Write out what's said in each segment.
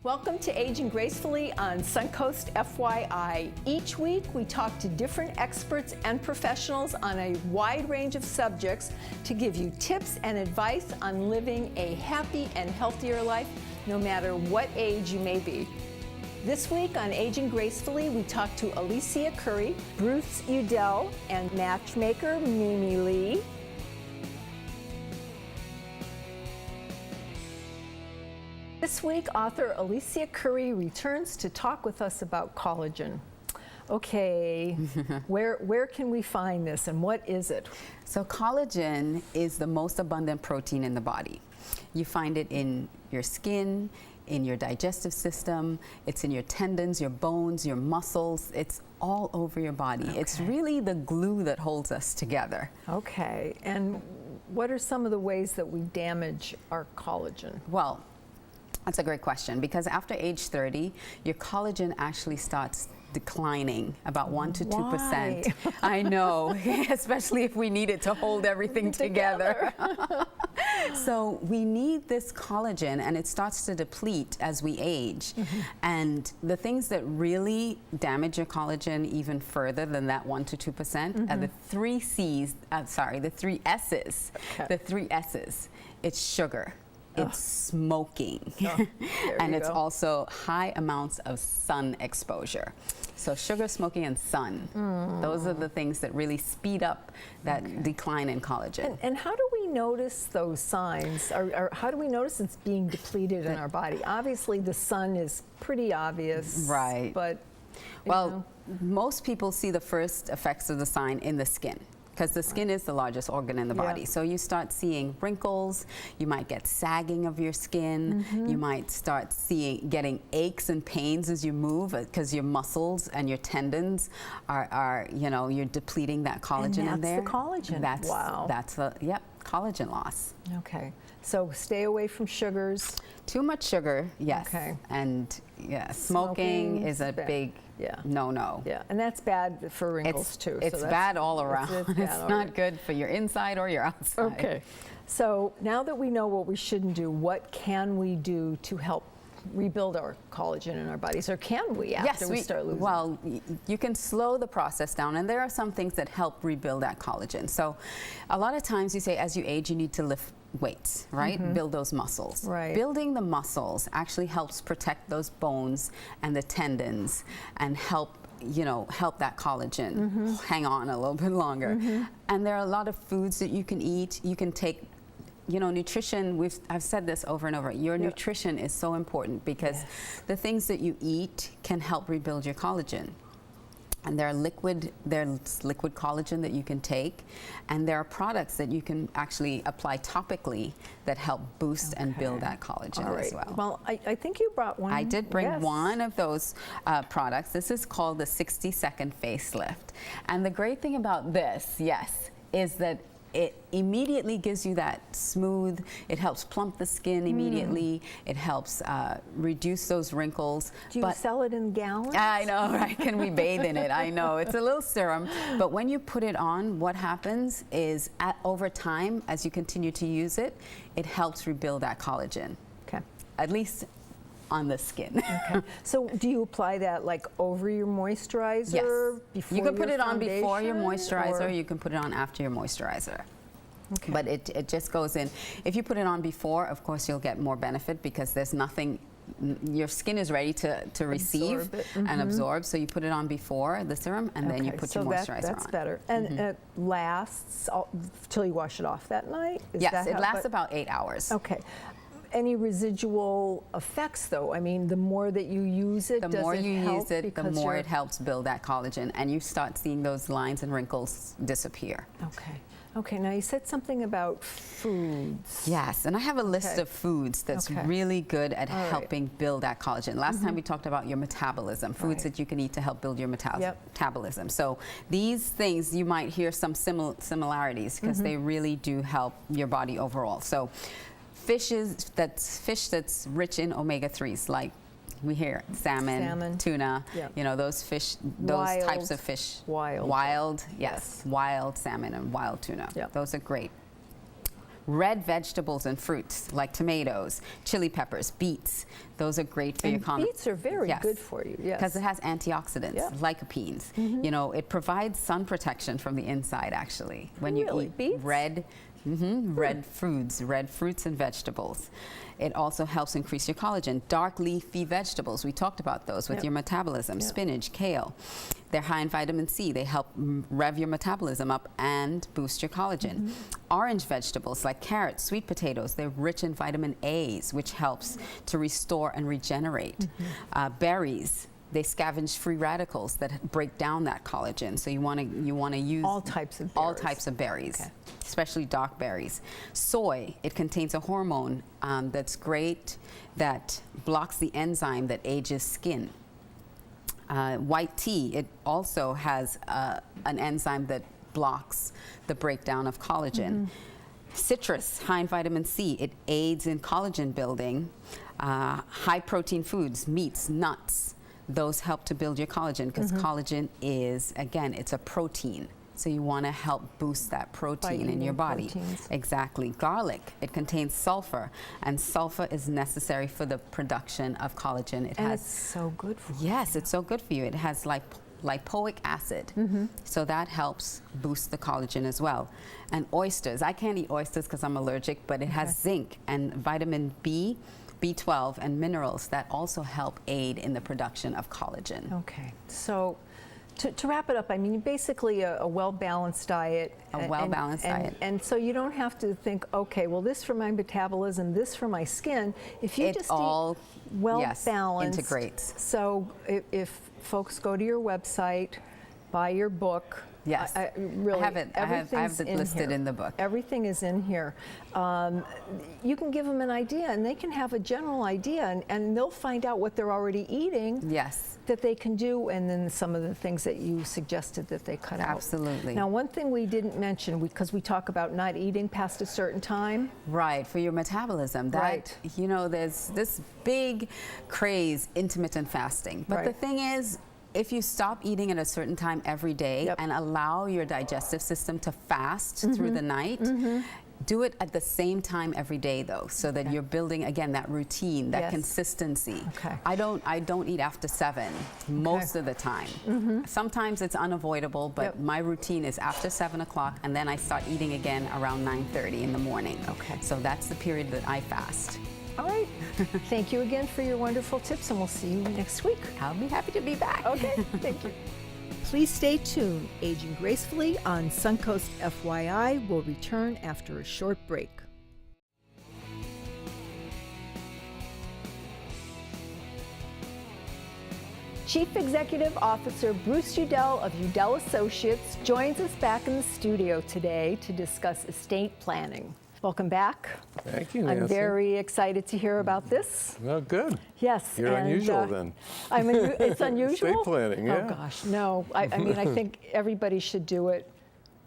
Welcome to Aging Gracefully on Suncoast FYI. Each week we talk to different experts and professionals on a wide range of subjects to give you tips and advice on living a happy and healthier life, no matter what age you may be. This week on Aging Gracefully, we talk to Alicia Couri, Bruce Udell, and Matchmaker Mimi Lee. This week, author Alicia Couri returns to talk with us about collagen. Okay, where can we find this and what is it? So collagen is the most abundant protein in the body. You find it in your skin, in your digestive system, it's in your tendons, your bones, your muscles, it's all over your body. Okay. It's really the glue that holds us together. Okay, and what are some of the ways that we damage our collagen? Well, that's a great question, because after age 30, your collagen actually starts declining about 1 to 2%. I know, especially if we need it to hold everything together. So we need this collagen, and it starts to deplete as we age. And the things that really damage your collagen even further than that 1 to 2% are the three S's. Okay. The three S's. It's sugar. It's smoking, and it's also high amounts of sun exposure. So sugar, smoking, and sun, those are the things that really speed up that decline in collagen. And how do we notice those signs? Or how do we notice it's being depleted in our body? Obviously, the sun is pretty obvious. Right. But, well, most people see the first effects of the sign in the skin, because the skin is the largest organ in the body. So you start seeing wrinkles, you might get sagging of your skin, you might start getting aches and pains as you move, because your muscles and your tendons are you're depleting that collagen in there. And that's the collagen. That's collagen loss. Okay, so stay away from sugars. Too much sugar, yes. Okay. And smoking is a big no-no. Yeah, and that's bad for wrinkles too. It's bad all around. It's not good for your inside or your outside. Okay, so now that we know what we shouldn't do, what can we do to help rebuild our collagen in our bodies, or can we after we start losing? Well, you can slow the process down, and there are some things that help rebuild that collagen. So a lot of times you say as you age, you need to lift weights, right? Build those muscles. Right. Building the muscles actually helps protect those bones and the tendons and help that collagen hang on a little bit longer. And there are a lot of foods that you can eat. You can take nutrition, I've said this over and over, your nutrition is so important, because the things that you eat can help rebuild your collagen. And there's liquid collagen that you can take, and there are products that you can actually apply topically that help boost and build that collagen as well. Well, I think you brought one. I did bring one of those products. This is called the 60-second facelift. And the great thing about this, is that it immediately gives you that smooth, it helps plump the skin immediately, it helps reduce those wrinkles. Do you sell it in gallons? I know, right? Can we bathe in it? I know, it's a little serum, but when you put it on, what happens is over time, as you continue to use it, it helps rebuild that collagen. Okay. At least on the skin. Okay. So do you apply that like over your moisturizer? Yes. Before you can put it on foundation, before your moisturizer, you can put it on after your moisturizer. Okay. But it just goes in. If you put it on before, of course you'll get more benefit, because there's nothing, your skin is ready to receive and absorb, so you put it on before the serum, and then you put your moisturizer on. That's better. And it lasts till you wash it off that night? Yes, it lasts about 8 hours. Okay. Any residual effects, though? I mean, the more that you use it, the more you use it, the more it helps build that collagen, and you start seeing those lines and wrinkles disappear. Okay. Okay, now you said something about foods. Yes, and I have a list of foods that's really good at helping build that collagen. Last time we talked about your metabolism, foods that you can eat to help build your metabolism. So these things, you might hear some similarities, because they really do help your body overall. So fish that's rich in omega-3s, like we hear salmon, tuna, those fish, those types of fish. Wild, yes, wild salmon and wild tuna. Those are great. Red vegetables and fruits like tomatoes, chili peppers, beets. Those are great for your beets are very good for you, yes. Because it has antioxidants, lycopenes. You know, it provides sun protection from the inside, actually. When you eat beets? red foods, red fruits and vegetables. It also helps increase your collagen. Dark leafy vegetables, we talked about those with your metabolism. Spinach, kale. They're high in vitamin C. They help rev your metabolism up and boost your collagen. Orange vegetables like carrots, sweet potatoes, they're rich in vitamin A's, which helps to restore and regenerate. Berries, they scavenge free radicals that break down that collagen. So you want to use all types of berries. All types of berries, especially dark berries. Soy, it contains a hormone that's great that blocks the enzyme that ages skin. White tea, it also has an enzyme that blocks the breakdown of collagen. Citrus, high in vitamin C, it aids in collagen building. High protein foods, meats, nuts, those help to build your collagen because collagen is, again, it's a protein. So you want to help boost that protein in your body. Exactly. Garlic, it contains sulfur, and sulfur is necessary for the production of collagen. It's so good for you. Yes, it's so good for you. It has lipoic acid, so that helps boost the collagen as well. And oysters, I can't eat oysters because I'm allergic, but it has zinc and vitamin B, B12, and minerals that also help aid in the production of collagen. Okay, so to wrap it up, I mean, basically a well-balanced diet. A well-balanced diet. And so you don't have to think, okay, well, this for my metabolism, this for my skin. If you just eat well-balanced. Integrates. So if folks go to your website, buy your book. Yes, really, I have it listed in the book. Everything is in here. You can give them an idea, and they can have a general idea, and they'll find out what they're already eating. Yes. That they can do, and then some of the things that you suggested that they cut out. Absolutely. Now, one thing we didn't mention, because we talk about not eating past a certain time. Right, for your metabolism. That, you know, there's this big craze, intermittent fasting. But the thing is, if you stop eating at a certain time every day and allow your digestive system to fast through the night, do it at the same time every day though, so that you're building again that routine, that consistency. I don't eat after 7 most of the time. Sometimes it's unavoidable, but my routine is after 7 o'clock, and then I start eating again around 9:30 in the morning. So that's the period that I fast. All right. Thank you again for your wonderful tips, and we'll see you next week. I'll be happy to be back. Okay, thank you. Please stay tuned. Aging Gracefully on Suncoast FYI will return after a short break. Chief Executive Officer Bruce Udell of Udell Associates joins us back in the studio today to discuss estate planning. Welcome back. Thank you, Nancy. I'm very excited to hear about this. Well, good. Yes. You're unusual then. It's unusual? Estate planning, yeah. Oh gosh, no. I mean, I think everybody should do it.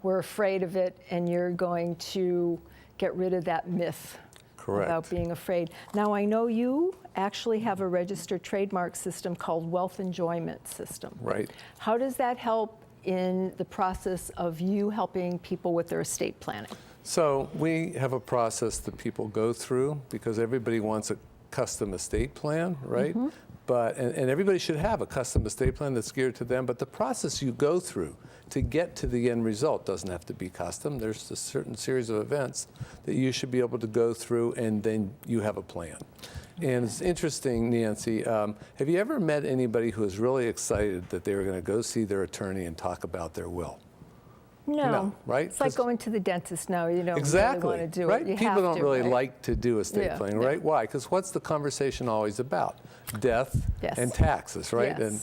We're afraid of it, and you're going to get rid of that myth about being afraid. Now, I know you actually have a registered trademark system called Wealth Enjoyment System. Right. How does that help in the process of you helping people with their estate planning? So we have a process that people go through because everybody wants a custom estate plan, right? But and everybody should have a custom estate plan that's geared to them, but the process you go through to get to the end result doesn't have to be custom. There's a certain series of events that you should be able to go through, and then you have a plan. And it's interesting, Nancy, have you ever met anybody who is really excited that they were going to go see their attorney and talk about their will? No, right? It's like going to the dentist now. You don't really want to do right? it. You People don't really right? like to do estate planning, right? Why? Because what's the conversation always about? Death and taxes, right? And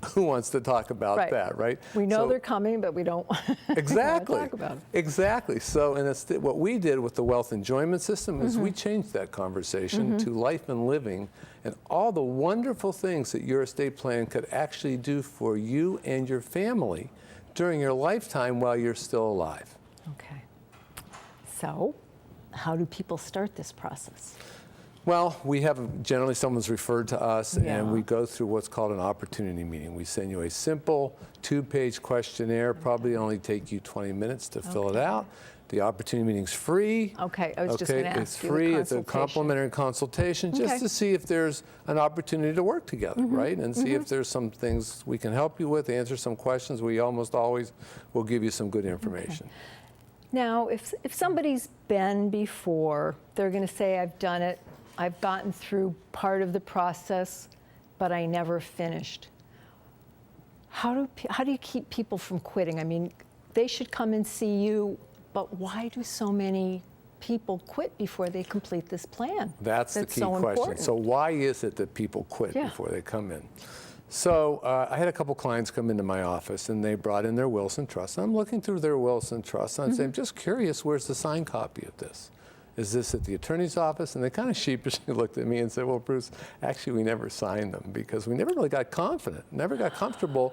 who wants to talk about that, right? We know they're coming, but we don't exactly want to talk about it. Exactly. So, and what we did with the wealth enjoyment system is we changed that conversation to life and living, and all the wonderful things that your estate plan could actually do for you and your family during your lifetime while you're still alive. Okay. So, how do people start this process? Well, we have, generally someone's referred to us, and we go through what's called an opportunity meeting. We send you a simple 2-page questionnaire, probably only take you 20 minutes to fill it out, The opportunity meeting's free. Okay, I was just going to ask it's you the free. It's a consultation. complimentary consultation just Okay. to see if there's an opportunity to work together, right? And see if there's some things we can help you with, answer some questions. We almost always will give you some good information. Now, if somebody's been before, they're going to say, I've done it, I've gotten through part of the process, but I never finished. How do you keep people from quitting? I mean, they should come and see you, but why do so many people quit before they complete this plan? That's the key so question. important. So why is it that people quit Yeah. before they come in? So I had a couple clients come into my office, and they brought in their wills and trusts. I'm looking through their wills and trusts, and I'm saying, I'm just curious, where's the signed copy of this? Is this at the attorney's office? And they kind of sheepishly looked at me and said, well, Bruce, actually, we never signed them because we never really got confident, never got comfortable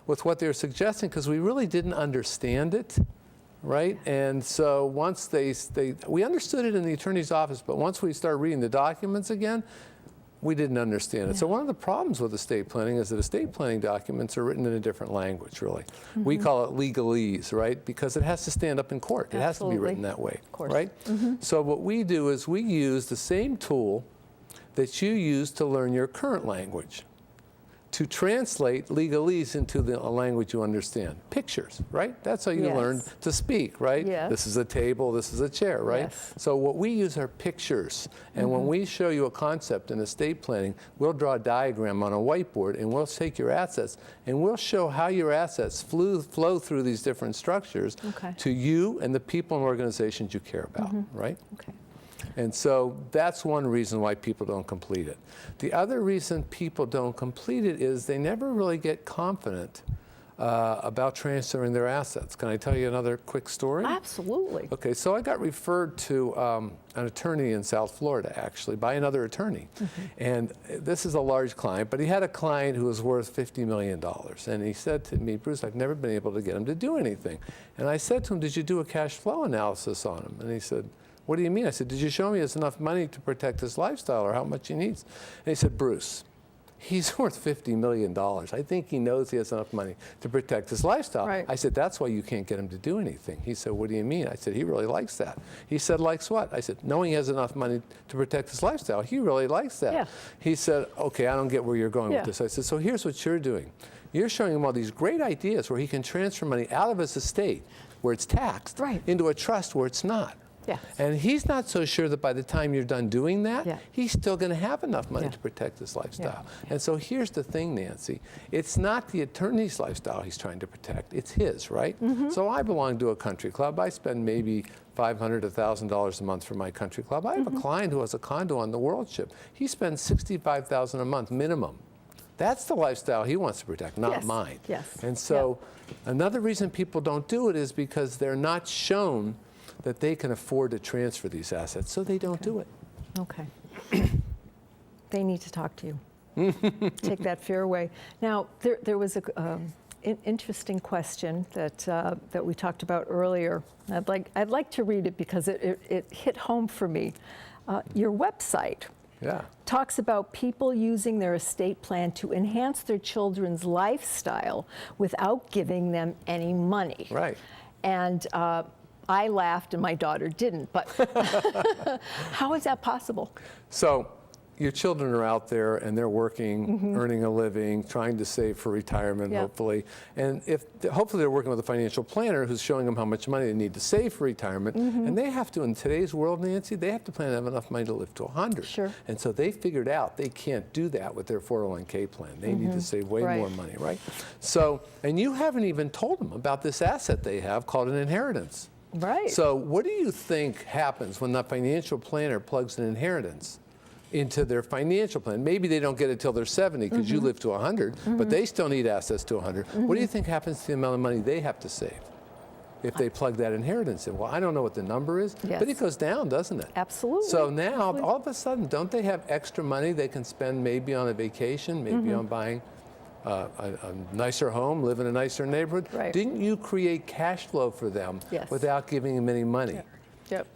with what they were suggesting because we really didn't understand it, right? And so once we understood it in the attorney's office, but once we started reading the documents again, we didn't understand it. So one of the problems with estate planning is that estate planning documents are written in a different language, really. We call it legalese, right? Because it has to stand up in court. It has to be written that way, right? So what we do is we use the same tool that you use to learn your current language to translate legalese into a language you understand. Pictures, right? That's how you Yes. learn to speak, right? Yes. This is a table, this is a chair, right? Yes. So what we use are pictures. And when we show you a concept in estate planning, we'll draw a diagram on a whiteboard and we'll take your assets and we'll show how your assets flow through these different structures Okay. to you and the people and organizations you care about, right? Okay. And so that's one reason why people don't complete it. The other reason people don't complete it is they never really get confident about transferring their assets. Can I tell you another quick story? Absolutely. Okay, so I got referred to an attorney in South Florida, actually, by another attorney. And this is a large client, but he had a client who was worth $50 million. And he said to me, Bruce, I've never been able to get him to do anything. And I said to him, did you do a cash flow analysis on him? And he said, what do you mean? I said, did you show me he has enough money to protect his lifestyle or how much he needs? And he said, Bruce, he's worth $50 million. I think he knows he has enough money to protect his lifestyle. Right. I said, that's why you can't get him to do anything. He said, what do you mean? I said, he really likes that. He said, likes what? I said, knowing he has enough money to protect his lifestyle. He really likes that. Yeah. He said, okay, I don't get where you're going Yeah. with this. I said, so here's what you're doing. You're showing him all these great ideas where he can transfer money out of his estate where it's taxed Right. into a trust where it's not. Yes. And he's not so sure that by the time you're done doing that, Yeah. he's still going to have enough money Yeah. to protect his lifestyle. Yeah. And so here's the thing, Nancy. It's not the attorney's lifestyle he's trying to protect. It's his, right? So I belong to a country club. I spend maybe $500 to $1,000 a month for my country club. I have a client who has a condo on the World Ship. He spends $65,000 a month minimum. That's the lifestyle he wants to protect, not Yes. mine. Yes. And so another reason people don't do it is because they're not shown that they can afford to transfer these assets, so they don't do it. Okay. They need to talk to you. Take that fear away. Now, there was an interesting question that we talked about earlier. I'd like to read it because it hit home for me. Your website Yeah. talks about people using their estate plan to enhance their children's lifestyle without giving them any money. Right. And I laughed and my daughter didn't, but how is that possible? So your children are out there and they're working, earning a living, trying to save for retirement, Yeah. hopefully. And hopefully they're working with a financial planner who's showing them how much money they need to save for retirement. And they have to, in today's world, Nancy, they have to plan to have enough money to live to 100. Sure. And so they figured out they can't do that with their 401k plan. They need to save way Right. more money, right? So, and you haven't even told them about this asset they have called an inheritance. Right. So what do you think happens when the financial planner plugs an inheritance into their financial plan? Maybe they don't get it till they're 70 because you live to 100, but they still need assets to 100. What do you think happens to the amount of money they have to save if they plug that inheritance in? Well, I don't know what the number is, Yes. but it goes down, doesn't it? Absolutely. So now, Absolutely. all of a sudden, don't they have extra money they can spend maybe on a vacation, maybe on buying a nicer home, live in a nicer neighborhood? Right. Didn't you create cash flow for them Yes. without giving them any money? Yep.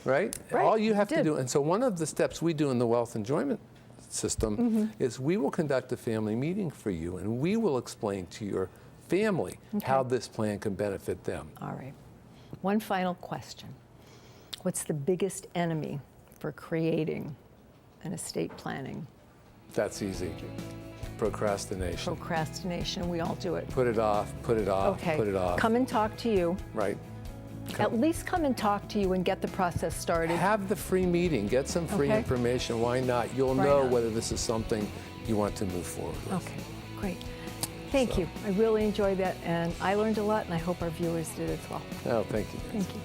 Right? Right, All you have to did. do, and so one of the steps we do in the wealth enjoyment system is we will conduct a family meeting for you and we will explain to your family how this plan can benefit them. All right. One final question. What's the biggest enemy for creating an estate planning? That's easy. Procrastination. Procrastination, we all do it. Put it off, put it off, Okay, put it off. come and talk to you. Right. At least come and talk to you and get the process started. Have the free meeting, get some free Okay. information. Why not? You'll Why know not? whether this is something you want to move forward with. Okay, great. Thank you. I really enjoyed that, and I learned a lot, and I hope our viewers did as well. Oh, thank you. Thank you.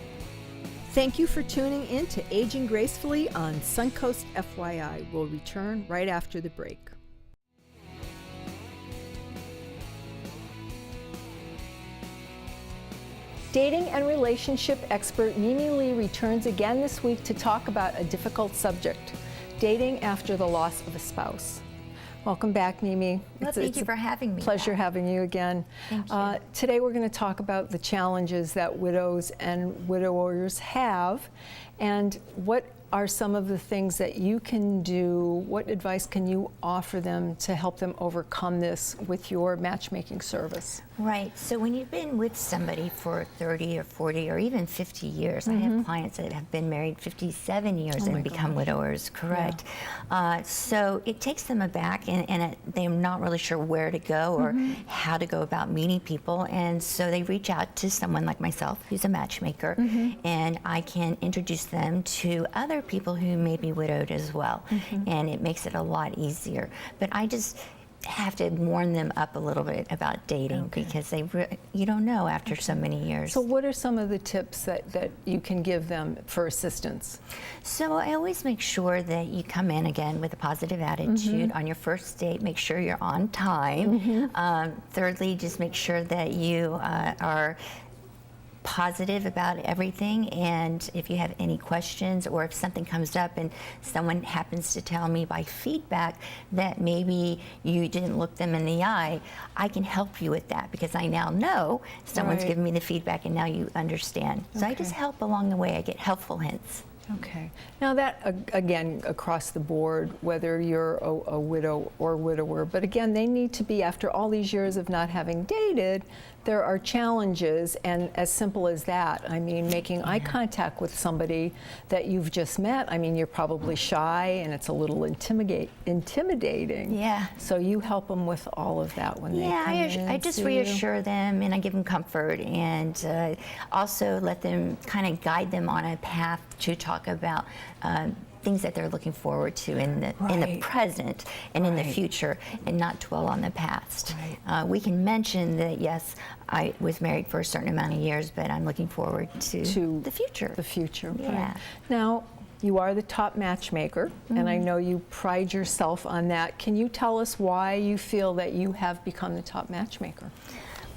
Thank you for tuning in to Aging Gracefully on Suncoast FYI. We'll return right after the break. Dating and relationship expert Mimi Lee returns again this week to talk about a difficult subject, dating after the loss of a spouse. Welcome back, Mimi. Well, thank you for having me. Pleasure back. having you again. Thank you. Today we're going to talk about the challenges that widows and widowers have, and what are some of the things that you can do, what advice can you offer them to help them overcome this with your matchmaking service? Right. So when you've been with somebody for 30 or 40 or even 50 years, I have clients that have been married 57 years Oh my and become gosh. widowers, correct. So it takes them aback, and they're not really sure where to go or how to go about meeting people. And so they reach out to someone like myself, who's a matchmaker, and I can introduce them to other people who may be widowed as well. And it makes it a lot easier. But I just have to warn them up a little bit about dating because you don't know after so many years. So what are some of the tips that you can give them for assistance? So I always make sure that you come in again with a positive attitude on your first date. Make sure you're on time. Thirdly, just make sure that you are positive about everything, and if you have any questions or if something comes up and someone happens to tell me by feedback that maybe you didn't look them in the eye, I can help you with that because I now know someone's Right. given me the feedback and now you understand. So I just help along the way. I get helpful hints. Okay. Now that, again, across the board, whether you're a widow or widower, but again, they need to be, after all these years of not having dated, there are challenges, and as simple as that, I mean, making eye contact with somebody that you've just met, I mean, you're probably shy and it's a little intimidating. Yeah. So you help them with all of that when they come in. I just see you. reassure them and I give them comfort, and also let them kind of guide them on a path to talk about things that they're looking forward to in the Right. present and in the Right. future, and not dwell on the past. Right. We can mention that yes, I was married for a certain amount of years, but I'm looking forward to the future. The future. Yeah. Right. Now, you are the top matchmaker, and I know you pride yourself on that. Can you tell us why you feel that you have become the top matchmaker?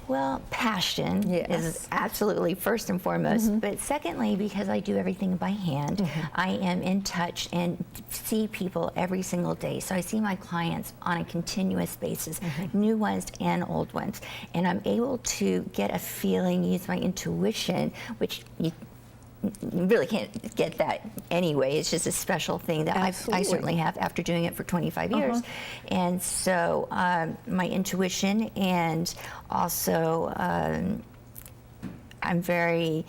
Well, passion Yes. is absolutely first and foremost, but secondly, because I do everything by hand, I am in touch and see people every single day. So I see my clients on a continuous basis, new ones and old ones, and I'm able to get a feeling, use my intuition, which you really can't get that anyway. It's just a special thing that I Absolutely. certainly have after doing it for 25 years. And so my intuition, and also I'm very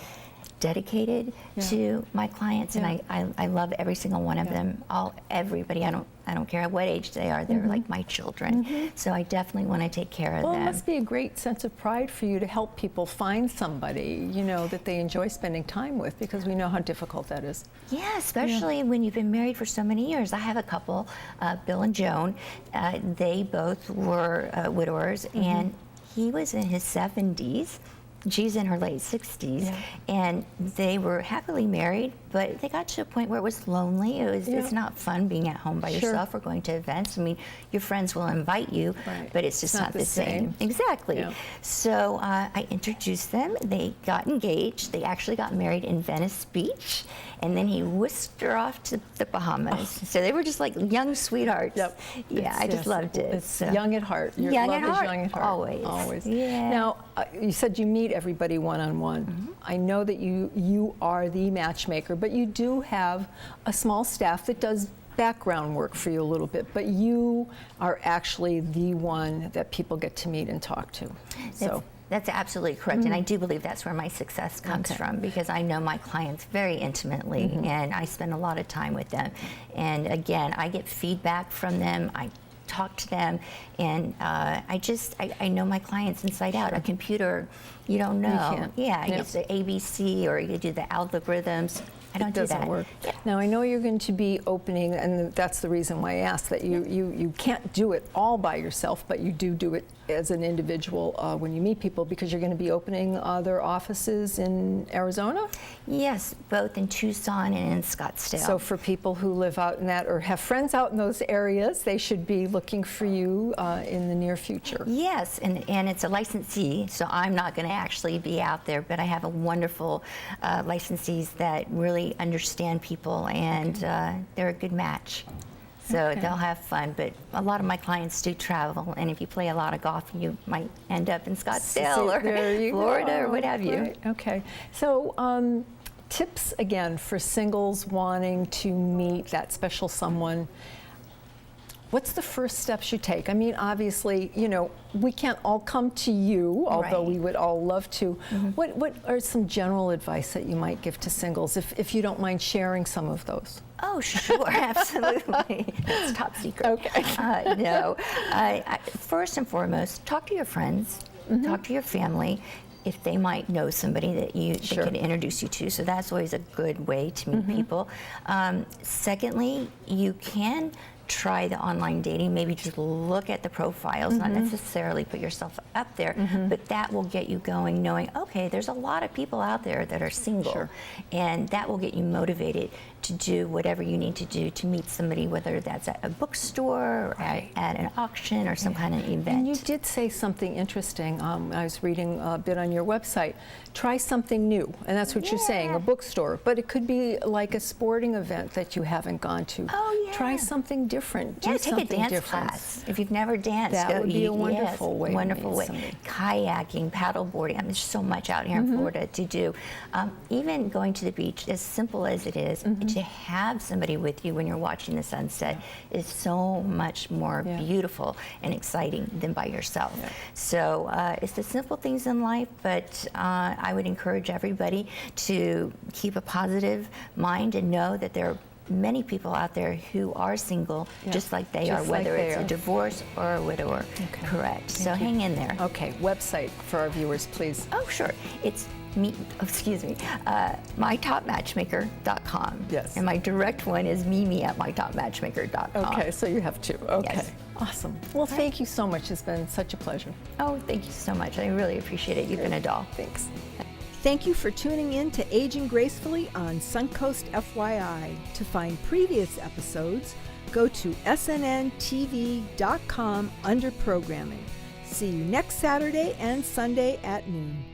dedicated to my clients, and I love every single one of them. Everybody. I don't care what age they are. They're like my children. So I definitely want to take care of Well, it them. must be a great sense of pride for you to help people find somebody, you know, that they enjoy spending time with, because we know how difficult that is. Yeah, especially when you've been married for so many years. I have a couple, Bill and Joan. They both were widowers, and he was in his 70s. She's in her late 60s, and they were happily married, but they got to a point where it was lonely. It's not fun being at home by yourself or going to events. I mean, your friends will invite you, but it's just not the same. Exactly. Yeah. So I introduced them. They got engaged. They actually got married in Venice Beach, and then he whisked her off to the Bahamas. So they were just like young sweethearts. Yep. Yeah, I just loved it. It's So. young at heart. Your Young love at heart. is young at heart. Always. Always. Yeah. Now, you said you meet everybody one-on-one. I know that you are the matchmaker, but you do have a small staff that does background work for you a little bit, but you are actually the one that people get to meet and talk to. So That's absolutely correct, and I do believe that's where my success comes from, because I know my clients very intimately, and I spend a lot of time with them. And again, I get feedback from them. I talk to them, and I know my clients inside out. A computer, you don't know. It's the ABC, or you do the algorithms. I don't do that. It doesn't work. Now, I know you're going to be opening, and that's the reason why I asked, that you can't do it all by yourself, but you do it as an individual when you meet people, because you're going to be opening other offices in Arizona? Yes, both in Tucson and in Scottsdale. So for people who live out in that, or have friends out in those areas, they should be looking for you in the near future. Yes, and it's a licensee, so I'm not going to actually be out there, but I have a wonderful licensees that really understand people, and they're a good match. So they'll have fun, but a lot of my clients do travel, and if you play a lot of golf, you might end up in Scottsdale or Florida or what have you. Right. Okay, so tips again for singles wanting to meet that special someone. What's the first steps you take? I mean, obviously, we can't all come to you, although we would all love to. What are some general advice that you might give to singles, if you don't mind sharing some of those? Oh, sure, absolutely. That's top secret. Okay. No, first and foremost, talk to your friends, talk to your family, if they might know somebody that they can introduce you to. So that's always a good way to meet people. Secondly, you can try the online dating, maybe just look at the profiles, not necessarily put yourself up there, but that will get you going, knowing, okay, there's a lot of people out there that are single, and that will get you motivated to do whatever you need to do to meet somebody, whether that's at a bookstore or at an auction or some kind of event. And you did say something interesting. I was reading a bit on your website. Try something new, and that's what you're saying, a bookstore. But it could be like a sporting event that you haven't gone to. Try something different. Do take a dance class. If you've never danced, that would be a wonderful way. Wonderful way. Kayaking, paddleboarding. I mean, there's so much out here in Florida to do. Even going to the beach, as simple as it is, to have somebody with you when you're watching the sunset is so much more beautiful and exciting than by yourself. So it's the simple things in life, but I would encourage everybody to keep a positive mind and know that there are many people out there who are single, just like they are, whether it's a divorce or a widower. Correct. So hang in there. Okay, website for our viewers, please. Oh, sure. It's mytopmatchmaker.com. Yes. And my direct one is mimi@mytopmatchmaker.com. Okay, so you have two. Okay. Yes. Awesome. Well, thank you so much. It's been such a pleasure. Oh, thank you so much. I really appreciate it. You've been a doll. Thanks. Thank you for tuning in to Aging Gracefully on Suncoast FYI. To find previous episodes, go to snntv.com under programming. See you next Saturday and Sunday at noon.